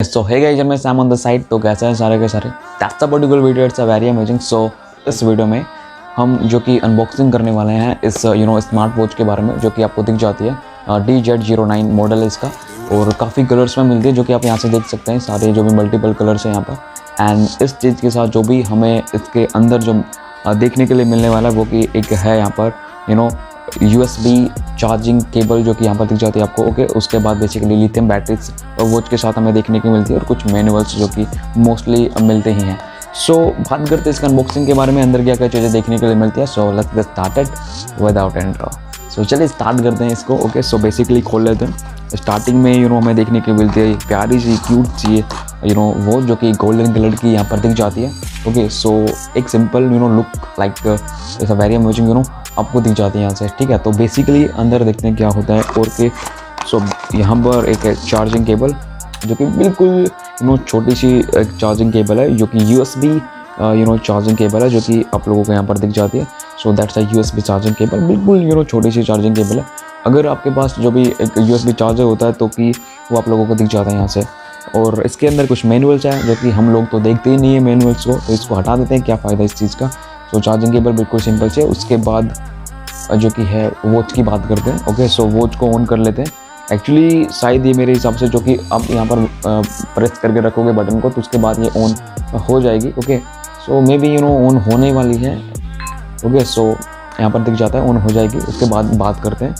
सो hey guys, मैं Sam on the side. तो कैसा है सारे के सारे? That's a particular video, it's a very amazing. So इस वीडियो में हम जो कि अनबॉक्सिंग करने वाले हैं इस स्मार्ट वॉच के बारे में, जो कि आपको दिख जाती है। DZ09 मॉडल है इसका, और काफ़ी कलर्स में मिलती है, जो कि आप यहाँ से देख सकते हैं। सारे जो भी मल्टीपल कलर्स हैं यहाँ पर। एंड इस चीज़ के साथ जो भी हमें इसके अंदर जो देखने के लिए मिलने वाला है, वो कि एक है यहाँ पर USB चार्जिंग केबल, जो कि यहाँ पर दिख जाती है आपको। ओके, उसके बाद बेसिकली लिथियम बैटरीज और वॉच के साथ हमें देखने की मिलती है, और कुछ मैनुअल्स जो कि मोस्टली मिलते ही हैं। सो बात करते हैं इसका अनबॉक्सिंग के बारे में, अंदर क्या क्या चीज़ें देखने के लिए मिलती है। So let's get started without intro. So चलिए स्टार्ट करते हैं इसको। ओके, सो बेसिकली खोल लेते हैं। स्टार्टिंग में हमें देखने की मिलती है प्यारी सी क्यूट सी वो जो कि गोल्डन कलर की यहाँ पर दिख जाती है। ओके, सो एक simple look like it's a very amazing आपको दिख जाती है यहाँ से। ठीक है, तो बेसिकली अंदर देखते हैं क्या होता है। और के सो यहाँ पर एक चार्जिंग केबल, जो कि बिल्कुल छोटी सी एक चार्जिंग केबल है, जो कि USB चार्जिंग केबल है, जो कि आप लोगों को यहाँ पर दिख जाती है। So that's a USB charging cable, बिल्कुल छोटी सी चार्जिंग केबल है। अगर आपके पास जो भी एक USB चार्जर होता है, तो कि वो आप लोगों को दिख जाता है यहाँ से। और इसके अंदर कुछ मैनुअल्स हैं, जो कि हम लोग तो देखते ही नहीं है मैनुअल्स को, तो इसको हटा देते हैं। क्या फ़ायदा इस चीज़ का। सो चार्जिंग केबल बिल्कुल सिंपल से। उसके बाद जो कि है वॉच की बात करते हैं। ओके, सो वॉच को ऑन कर लेते हैं। एक्चुअली शायद ये मेरे हिसाब से, जो कि आप यहाँ पर प्रेस करके रखोगे बटन को, तो उसके बाद ये ऑन हो जाएगी। Okay, so may be on होने वाली है। ओके, सो यहाँ पर दिख जाता है ऑन हो जाएगी। उसके बाद बात करते हैं